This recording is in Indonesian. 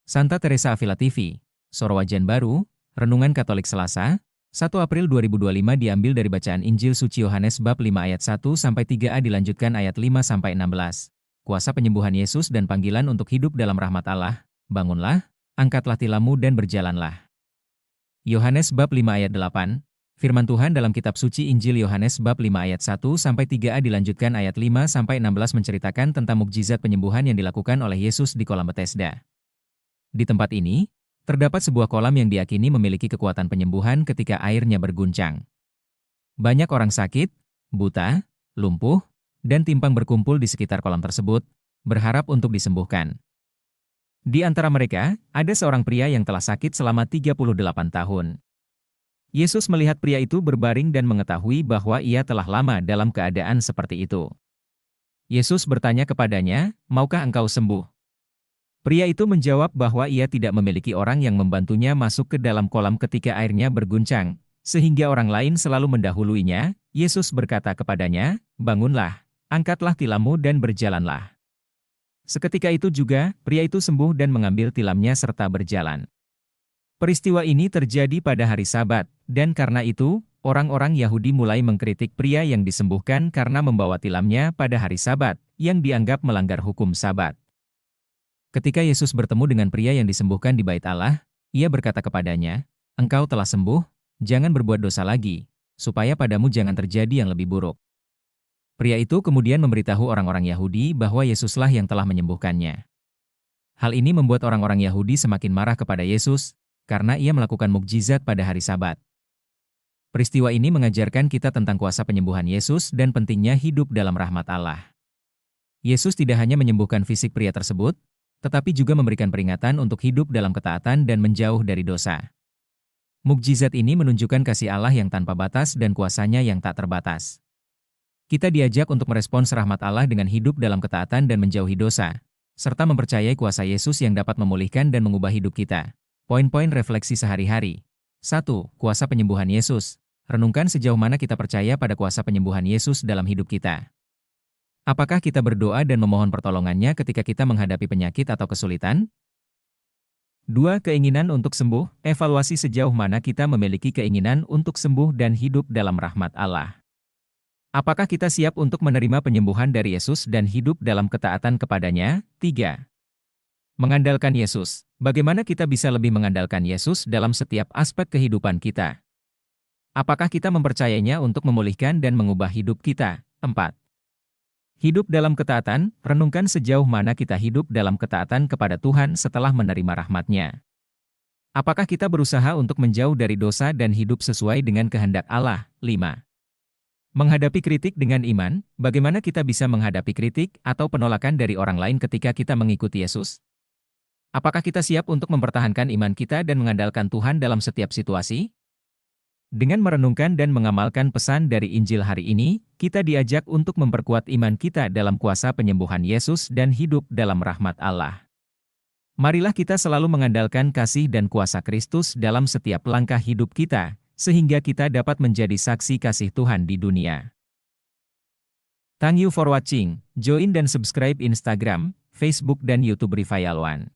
Santa Teresa Avila TV, Sorowajan Baru, Renungan Katolik Selasa, 1 April 2025 diambil dari bacaan Injil Suci Yohanes bab 5 ayat 1-3a dilanjutkan ayat 5-16. Kuasa penyembuhan Yesus dan panggilan untuk hidup dalam rahmat Allah, bangunlah, angkatlah tilammu dan berjalanlah. Yohanes bab 5 ayat 8, firman Tuhan dalam kitab suci Injil Yohanes bab 5 ayat 1-3a dilanjutkan ayat 5-16 menceritakan tentang mukjizat penyembuhan yang dilakukan oleh Yesus di kolam Betesda. Di tempat ini, terdapat sebuah kolam yang diyakini memiliki kekuatan penyembuhan ketika airnya berguncang. Banyak orang sakit, buta, lumpuh, dan timpang berkumpul di sekitar kolam tersebut, berharap untuk disembuhkan. Di antara mereka, ada seorang pria yang telah sakit selama 38 tahun. Yesus melihat pria itu berbaring dan mengetahui bahwa ia telah lama dalam keadaan seperti itu. Yesus bertanya kepadanya, "Maukah engkau sembuh?" Pria itu menjawab bahwa ia tidak memiliki orang yang membantunya masuk ke dalam kolam ketika airnya berguncang, sehingga orang lain selalu mendahuluinya. Yesus berkata kepadanya, "Bangunlah, angkatlah tilammu dan berjalanlah." Seketika itu juga, pria itu sembuh dan mengambil tilamnya serta berjalan. Peristiwa ini terjadi pada hari Sabat, dan karena itu, orang-orang Yahudi mulai mengkritik pria yang disembuhkan karena membawa tilamnya pada hari Sabat, yang dianggap melanggar hukum Sabat. Ketika Yesus bertemu dengan pria yang disembuhkan di Bait Allah, ia berkata kepadanya, "Engkau telah sembuh, jangan berbuat dosa lagi, supaya padamu jangan terjadi yang lebih buruk." Pria itu kemudian memberitahu orang-orang Yahudi bahwa Yesuslah yang telah menyembuhkannya. Hal ini membuat orang-orang Yahudi semakin marah kepada Yesus, karena ia melakukan mukjizat pada hari Sabat. Peristiwa ini mengajarkan kita tentang kuasa penyembuhan Yesus dan pentingnya hidup dalam rahmat Allah. Yesus tidak hanya menyembuhkan fisik pria tersebut, tetapi juga memberikan peringatan untuk hidup dalam ketaatan dan menjauh dari dosa. Mukjizat ini menunjukkan kasih Allah yang tanpa batas dan kuasanya yang tak terbatas. Kita diajak untuk merespons rahmat Allah dengan hidup dalam ketaatan dan menjauhi dosa, serta mempercayai kuasa Yesus yang dapat memulihkan dan mengubah hidup kita. Poin-poin refleksi sehari-hari. 1. Kuasa penyembuhan Yesus. Renungkan sejauh mana kita percaya pada kuasa penyembuhan Yesus dalam hidup kita. Apakah kita berdoa dan memohon pertolongannya ketika kita menghadapi penyakit atau kesulitan? 2. Keinginan untuk sembuh. Evaluasi sejauh mana kita memiliki keinginan untuk sembuh dan hidup dalam rahmat Allah. Apakah kita siap untuk menerima penyembuhan dari Yesus dan hidup dalam ketaatan kepadanya? 3. Mengandalkan Yesus. Bagaimana kita bisa lebih mengandalkan Yesus dalam setiap aspek kehidupan kita? Apakah kita mempercayainya untuk memulihkan dan mengubah hidup kita? 4. Hidup dalam ketaatan, renungkan sejauh mana kita hidup dalam ketaatan kepada Tuhan setelah menerima rahmat-Nya. Apakah kita berusaha untuk menjauh dari dosa dan hidup sesuai dengan kehendak Allah? 5. Menghadapi kritik dengan iman, bagaimana kita bisa menghadapi kritik atau penolakan dari orang lain ketika kita mengikuti Yesus? Apakah kita siap untuk mempertahankan iman kita dan mengandalkan Tuhan dalam setiap situasi? Dengan merenungkan dan mengamalkan pesan dari Injil hari ini, kita diajak untuk memperkuat iman kita dalam kuasa penyembuhan Yesus dan hidup dalam rahmat Allah. Marilah kita selalu mengandalkan kasih dan kuasa Kristus dalam setiap langkah hidup kita, sehingga kita dapat menjadi saksi kasih Tuhan di dunia. Thank you for watching. Join dan subscribe Instagram, Facebook dan YouTube Revival One.